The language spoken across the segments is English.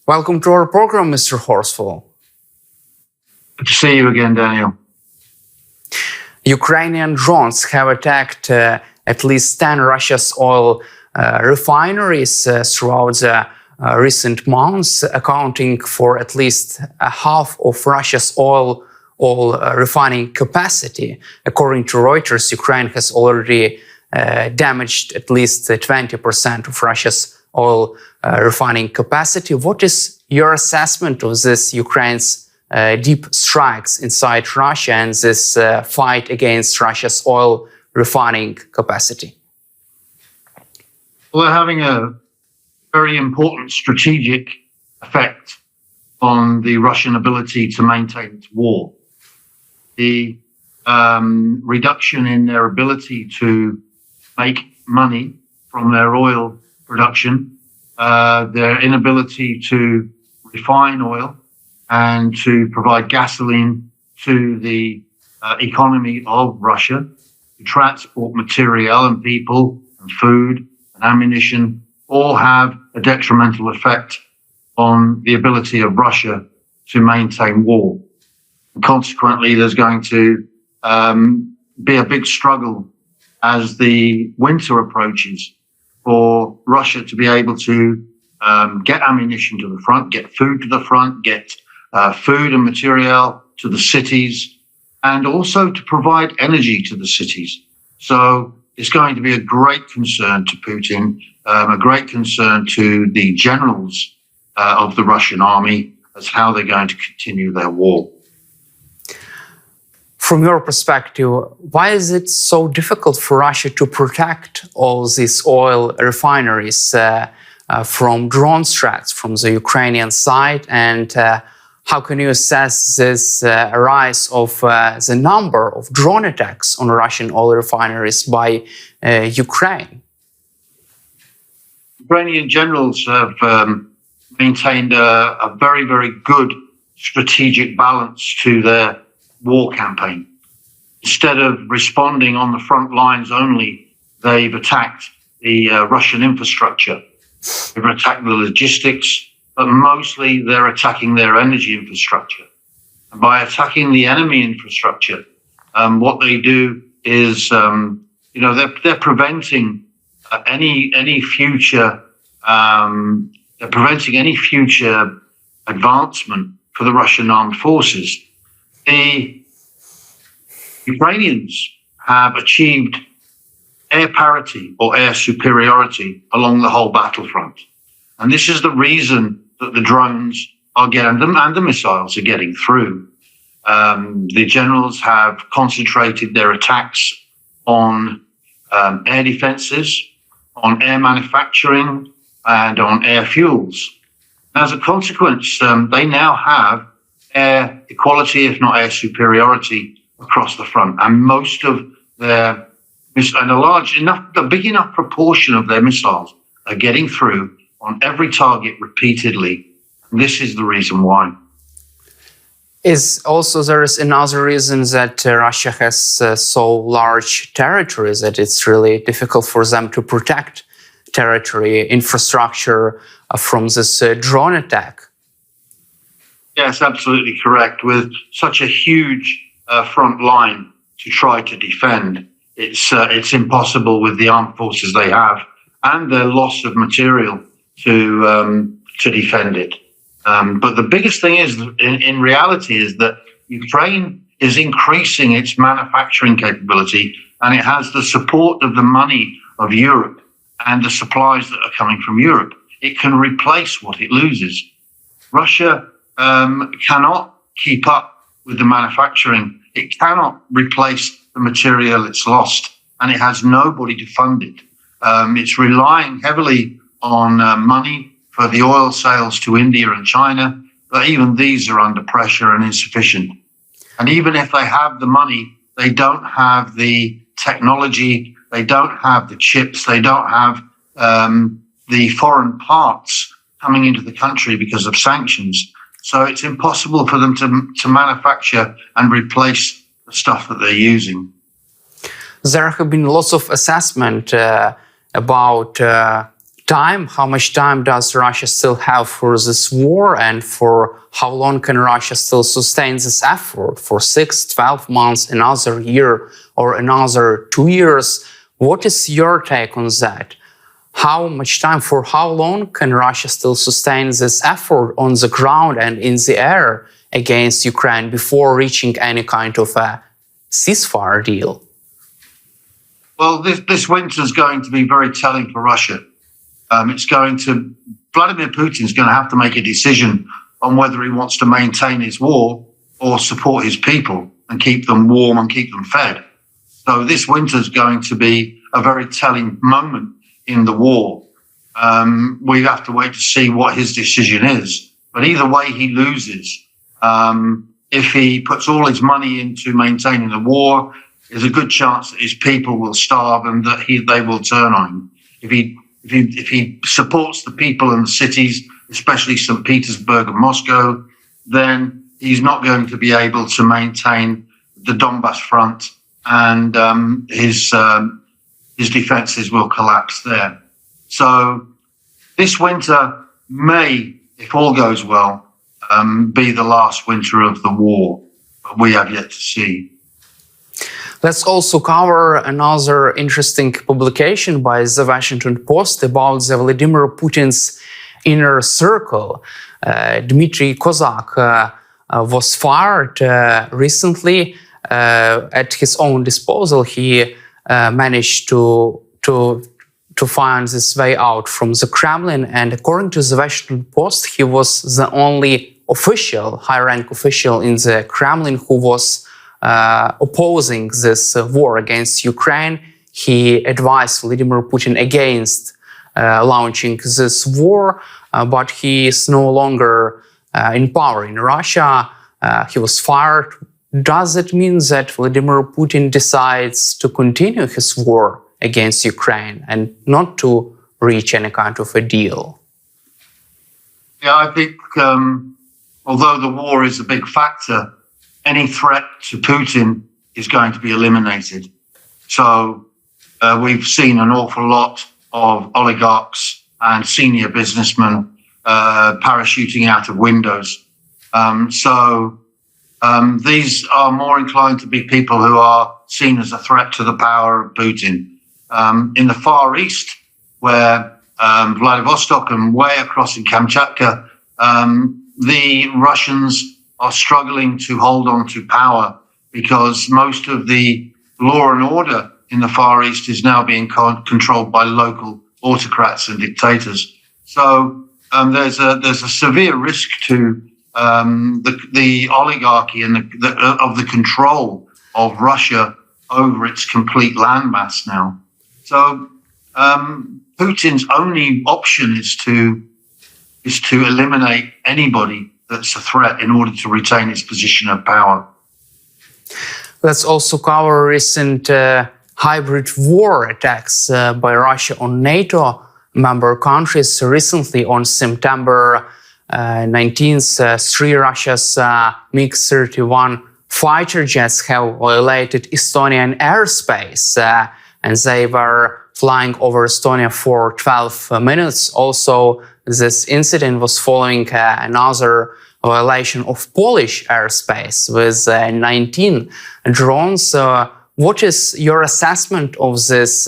Welcome to our program, Mr. Horsfall. Good to see you again, Daniel. Ukrainian drones have attacked at least 10 Russia's oil refineries throughout the recent months, accounting for at least half of Russia's oil refining capacity. According to Reuters, Ukraine has already damaged at least 20% of Russia's oil refining capacity. What is your assessment of this Ukraine's deep strikes inside Russia and this fight against Russia's oil refining capacity? Well, they're having a very important strategic effect on the Russian ability to maintain its war. The reduction in their ability to make money from their oil production, their inability to refine oil and to provide gasoline to the economy of Russia, to transport material and people and food and ammunition, all have a detrimental effect on the ability of Russia to maintain war. And consequently, there's going to be a big struggle as the winter approaches for Russia to be able to get ammunition to the front, get food to the front, get food and material to the cities, and also to provide energy to the cities. So it's going to be a great concern to Putin, a great concern to the generals of the Russian army as how they're going to continue their war. From your perspective, why is it so difficult for Russia to protect all these oil refineries from drone strikes from the Ukrainian side? And how can you assess this rise of the number of drone attacks on Russian oil refineries by Ukraine? Ukrainian generals have maintained a very, very good strategic balance to their war campaign. Instead of responding on the front lines only, they've attacked the Russian infrastructure. They've attacked the logistics, but mostly they're attacking their energy infrastructure. And by attacking the enemy infrastructure, what they do is, they're preventing any future advancement for the Russian armed forces. The Ukrainians have achieved air parity or air superiority along the whole battlefront. And this is the reason that the drones are getting them and the missiles are getting through. The generals have concentrated their attacks on air defenses, on air manufacturing, and on air fuels. As a consequence, they now have air equality, if not air superiority, across the front. And most of their, and a big enough proportion of their missiles are getting through on every target repeatedly. And this is the reason why. There is another reason that Russia has so large territories that it's really difficult for them to protect territory, infrastructure from this drone attack. Yes, absolutely correct. With such a huge front line to try to defend, it's impossible with the armed forces they have and their loss of material to defend it. But the biggest thing is, in reality, is that Ukraine is increasing its manufacturing capability, and it has the support of the money of Europe and the supplies that are coming from Europe. It can replace what it loses. Russia cannot keep up with the manufacturing. It cannot replace the material it's lost, and it has nobody to fund it. It's relying heavily on money for the oil sales to India and China, but even these are under pressure and insufficient. And even if they have the money, they don't have the technology, they don't have the chips, they don't have the foreign parts coming into the country because of sanctions. So it's impossible for them to manufacture and replace the stuff that they're using. There have been lots of assessment about time? How much time does Russia still have for this war, and for how long can Russia still sustain this effort? For 6, 12 months, another year, or another 2 years? What is your take on that? How much time, for how long can Russia still sustain this effort on the ground and in the air against Ukraine before reaching any kind of a ceasefire deal? Well, this winter is going to be very telling for Russia. Vladimir Putin's going to have to make a decision on whether he wants to maintain his war or support his people and keep them warm and keep them fed. So this winter is going to be a very telling moment in the war. We have to wait to see what his decision is. But either way he loses. If he puts all his money into maintaining the war, there's a good chance that his people will starve and that they will turn on him. If he supports the people in the cities, especially St. Petersburg and Moscow, then he's not going to be able to maintain the Donbass front, and his defenses will collapse there. So this winter may, if all goes well, be the last winter of the war, but we have yet to see. Let's also cover another interesting publication by the Washington Post about the Vladimir Putin's inner circle. Dmitry Kozak was fired recently. At his own disposal, he managed to find this way out from the Kremlin, and according to the Washington Post, he was the only official, high-rank official in the Kremlin who was opposing this war against Ukraine. He advised Vladimir Putin against launching this war, but he is no longer in power in Russia. He was fired. Does it mean that Vladimir Putin decides to continue his war against Ukraine and not to reach any kind of a deal? Yeah, I think although the war is a big factor, any threat to Putin is going to be eliminated. So we've seen an awful lot of oligarchs and senior businessmen parachuting out of windows. These are more inclined to be people who are seen as a threat to the power of Putin. In the Far East, where Vladivostok and way across in Kamchatka, the Russians are struggling to hold on to power because most of the law and order in the Far East is now being controlled by local autocrats and dictators. So there's a severe risk to the oligarchy and of the control of Russia over its complete landmass now. So Putin's only option is to eliminate anybody that's a threat in order to retain its position of power. Let's also cover recent hybrid war attacks by Russia on NATO member countries. Recently, on September 19th, 3 Russia's MiG-31 fighter jets have violated Estonian airspace, and they were flying over Estonia for 12 minutes. Also, this incident was following another violation of Polish airspace with 19 drones. What is your assessment of this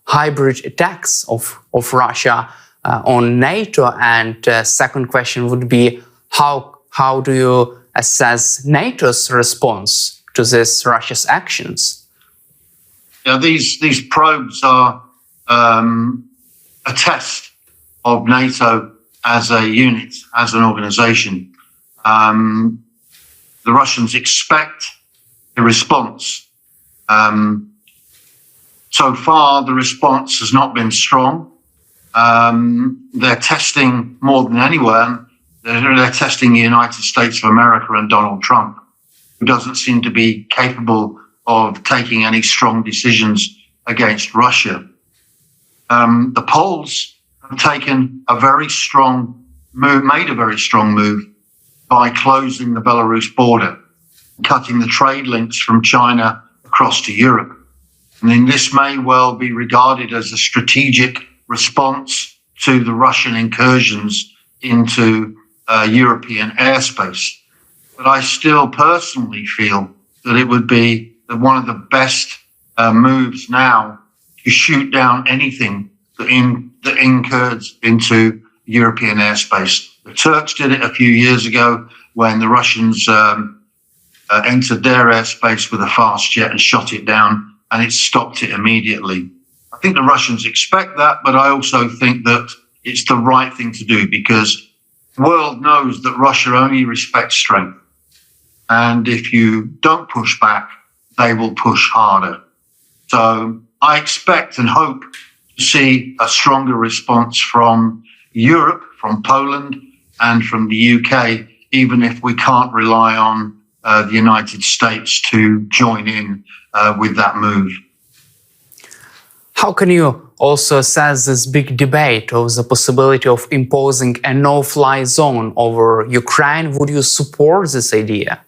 hybrid attacks of Russia on NATO? And second question would be, how do you assess NATO's response to this Russia's actions? Yeah, these probes are a test of NATO as a unit, as an organization. The Russians expect a response. So far, the response has not been strong. They're testing more than anywhere. They're testing the United States of America and Donald Trump, who doesn't seem to be capable of taking any strong decisions against Russia. The Poles have taken a very strong move, made a very strong move by closing the Belarus border, cutting the trade links from China across to Europe. And then this may well be regarded as a strategic response to the Russian incursions into European airspace. But I still personally feel that it would be one of the best moves now to shoot down anything that incurs into European airspace. The Turks did it a few years ago when the Russians entered their airspace with a fast jet and shot it down, and it stopped it immediately. I think the Russians expect that, but I also think that it's the right thing to do because the world knows that Russia only respects strength. And if you don't push back, they will push harder. So I expect and hope to see a stronger response from Europe, from Poland, and from the UK, even if we can't rely on the United States to join in with that move. How can you also assess this big debate of the possibility of imposing a no-fly zone over Ukraine? Would you support this idea?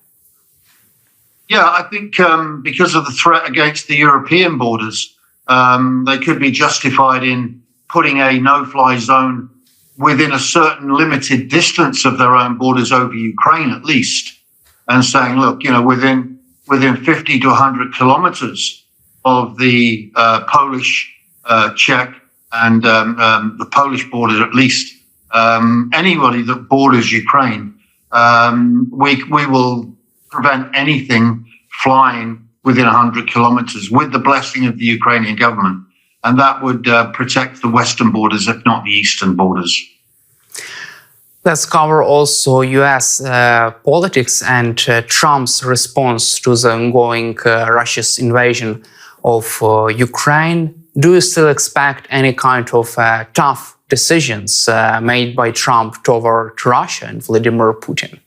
Yeah, I think because of the threat against the European borders, they could be justified in putting a no-fly zone within a certain limited distance of their own borders over Ukraine, at least, and saying, look, you know, within 50 to 100 kilometers of the Polish, Czech, and the Polish border, at least, anybody that borders Ukraine, we will prevent anything flying within 100 kilometers with the blessing of the Ukrainian government. And that would protect the western borders, if not the eastern borders. Let's cover also US politics and Trump's response to the ongoing Russia's invasion of Ukraine. Do you still expect any kind of tough decisions made by Trump toward Russia and Vladimir Putin?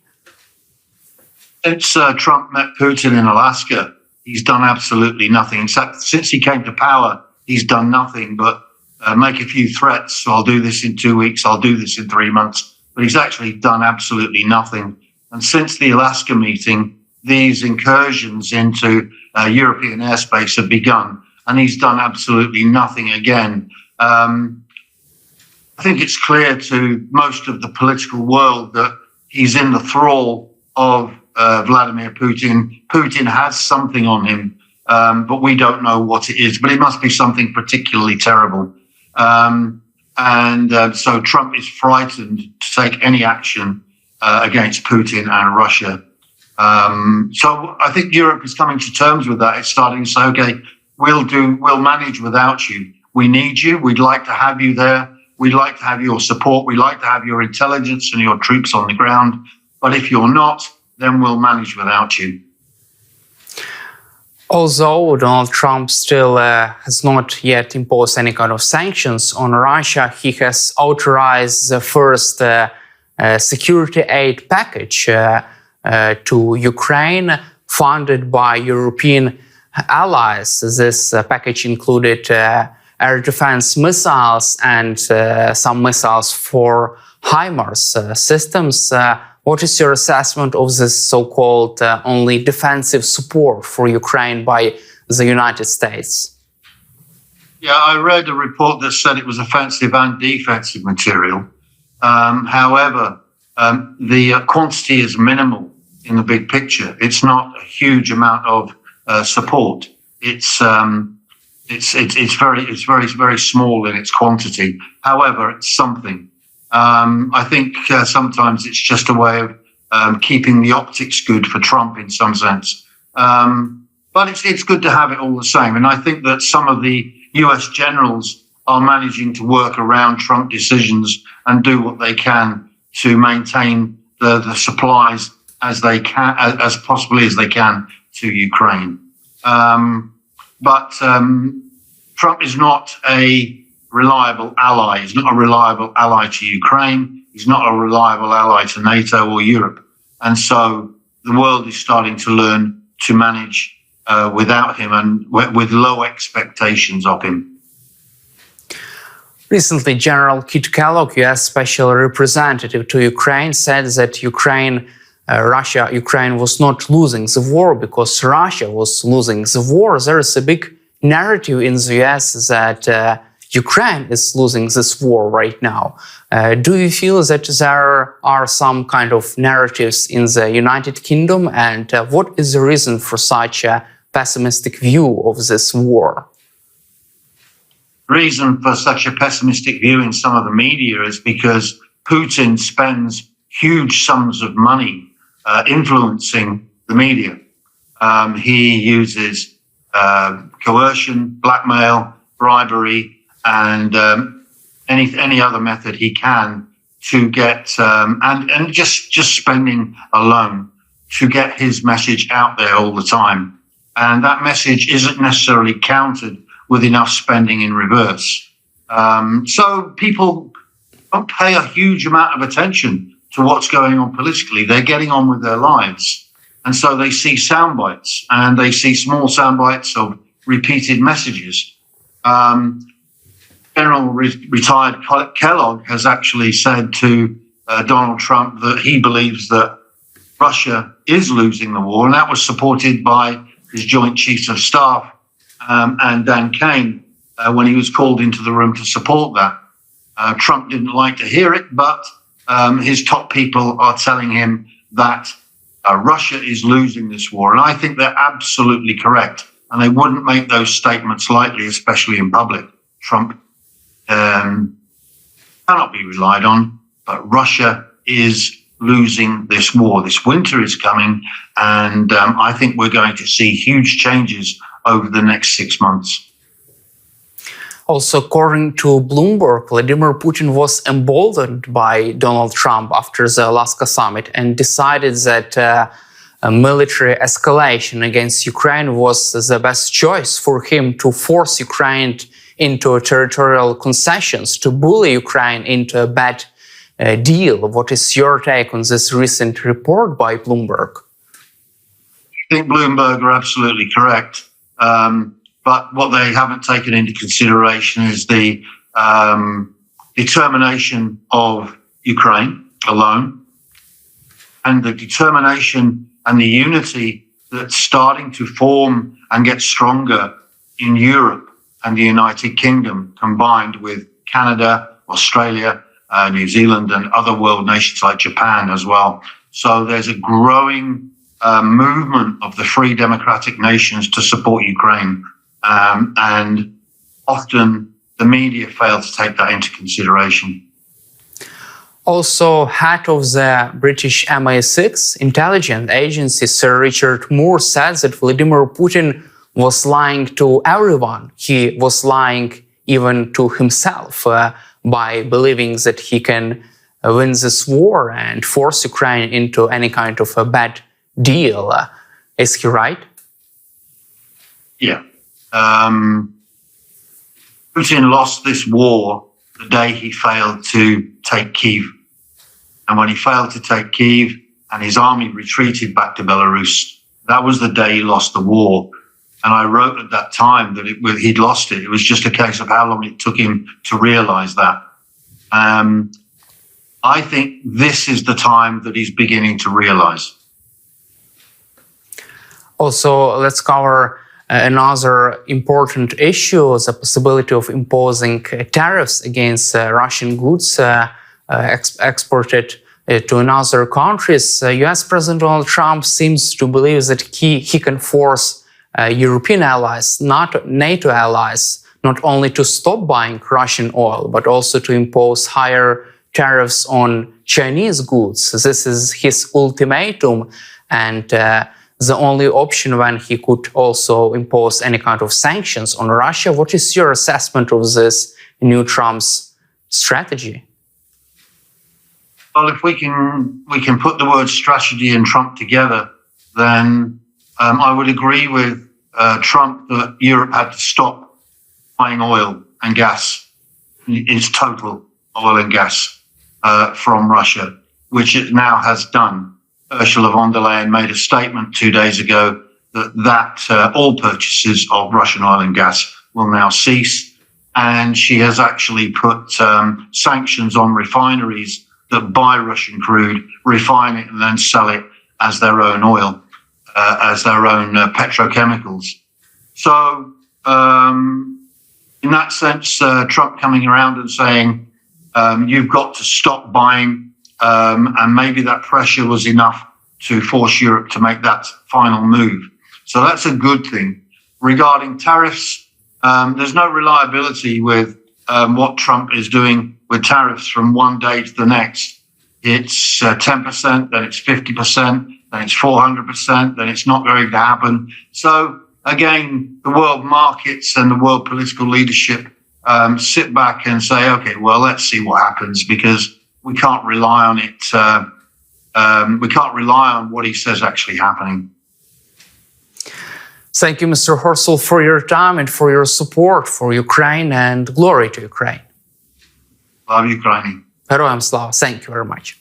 Since Trump met Putin in Alaska, he's done absolutely nothing. In fact, since he came to power, he's done nothing but make a few threats. So I'll do this in 2 weeks. I'll do this in 3 months. But he's actually done absolutely nothing. And since the Alaska meeting, these incursions into European airspace have begun. And he's done absolutely nothing again. I think it's clear to most of the political world that he's in the thrall of Vladimir Putin. Putin has something on him, but we don't know what it is. But it must be something particularly terrible. So Trump is frightened to take any action against Putin and Russia. So I think Europe is coming to terms with that. It's starting to say, okay, we'll manage without you. We need you. We'd like to have you there. We'd like to have your support. We'd like to have your intelligence and your troops on the ground. But if you're not, then we'll manage without you. Although Donald Trump still has not yet imposed any kind of sanctions on Russia, he has authorized the first security aid package to Ukraine, funded by European allies. This package included air defense missiles and some missiles for HIMARS systems. What is your assessment of this so-called only defensive support for Ukraine by the United States? Yeah, I read a report that said it was offensive and defensive material. However, the quantity is minimal in the big picture. It's not a huge amount of support. It's very small in its quantity. However, it's something. I think sometimes it's just a way of keeping the optics good for Trump in some sense. But it's good to have it all the same. And I think that some of the US generals are managing to work around Trump decisions and do what they can to maintain the supplies as they can, as possibly as they can to Ukraine. But Trump is not a reliable ally. He's not a reliable ally to Ukraine. He's not a reliable ally to NATO or Europe. And so the world is starting to learn to manage without him and with low expectations of him. Recently, General Kit Kellogg, US Special Representative to Ukraine, said that Ukraine was not losing the war because Russia was losing the war. There is a big narrative in the US that Ukraine is losing this war right now. Do you feel that there are some kind of narratives in the United Kingdom, and what is the reason for such a pessimistic view of this war? Reason for such a pessimistic view in some of the media is because Putin spends huge sums of money influencing the media. He uses coercion, blackmail, bribery, and any other method he can to get and just spending alone to get his message out there all the time. And that message isn't necessarily countered with enough spending in reverse. So people don't pay a huge amount of attention to what's going on politically. They're getting on with their lives. And so they see sound bites, and they see small sound bites of repeated messages. General retired Kellogg has actually said to Donald Trump that he believes that Russia is losing the war, and that was supported by his Joint Chiefs of Staff and Dan Kane when he was called into the room to support that. Trump didn't like to hear it, but his top people are telling him that Russia is losing this war. And I think they're absolutely correct. And they wouldn't make those statements lightly, especially in public. Trump cannot be relied on, but Russia is losing this war. This winter is coming, and I think we're going to see huge changes over the next 6 months. Also, according to Bloomberg, Vladimir Putin was emboldened by Donald Trump after the Alaska summit and decided that a military escalation against Ukraine was the best choice for him to force Ukraine into territorial concessions, to bully Ukraine into a bad deal. What is your take on this recent report by Bloomberg? I think Bloomberg are absolutely correct. But what they haven't taken into consideration is the determination of Ukraine alone, and the determination and the unity that's starting to form and get stronger in Europe and the United Kingdom, combined with Canada, Australia, New Zealand, and other world nations like Japan as well. So there's a growing movement of the free democratic nations to support Ukraine. And often the media fail to take that into consideration. Also, head of the British MI6 intelligence agency, Sir Richard Moore, said that Vladimir Putin was lying to everyone. He was lying even to himself by believing that he can win this war and force Ukraine into any kind of a bad deal. Is he right? Yeah. Putin lost this war the day he failed to take Kyiv. And when he failed to take Kyiv and his army retreated back to Belarus, that was the day he lost the war. And I wrote at that time that he'd lost it. It was just a case of how long it took him to realize that. I think this is the time that he's beginning to realize. Also, let's cover another important issue, the possibility of imposing tariffs against Russian goods exported to another countries. US President Donald Trump seems to believe that he can force European allies, NATO allies, not only to stop buying Russian oil, but also to impose higher tariffs on Chinese goods. This is his ultimatum, and the only option when he could also impose any kind of sanctions on Russia. What is your assessment of this new Trump's strategy? Well, if we can put the word strategy and Trump together, then I would agree with Trump that Europe had to stop buying oil and gas, its total oil and gas from Russia, which it now has done. Ursula von der Leyen made a statement 2 days ago that all purchases of Russian oil and gas will now cease. And she has actually put sanctions on refineries that buy Russian crude, refine it, and then sell it as their own oil, as their own petrochemicals. So in that sense, Trump coming around and saying, you've got to stop buying, and maybe that pressure was enough to force Europe to make that final move. So that's a good thing. Regarding tariffs, there's no reliability with what Trump is doing with tariffs from one day to the next. It's 10%, then it's 50%, then it's 400%, then it's not going to happen. So again, the world markets and the world political leadership sit back and say, okay, well, let's see what happens, because we can't rely on it. We can't rely on what he says actually happening. Thank you, Mr. Horsfall, for your time and for your support for Ukraine, and glory to Ukraine. Love Ukraine. Героям слава. Thank you very much.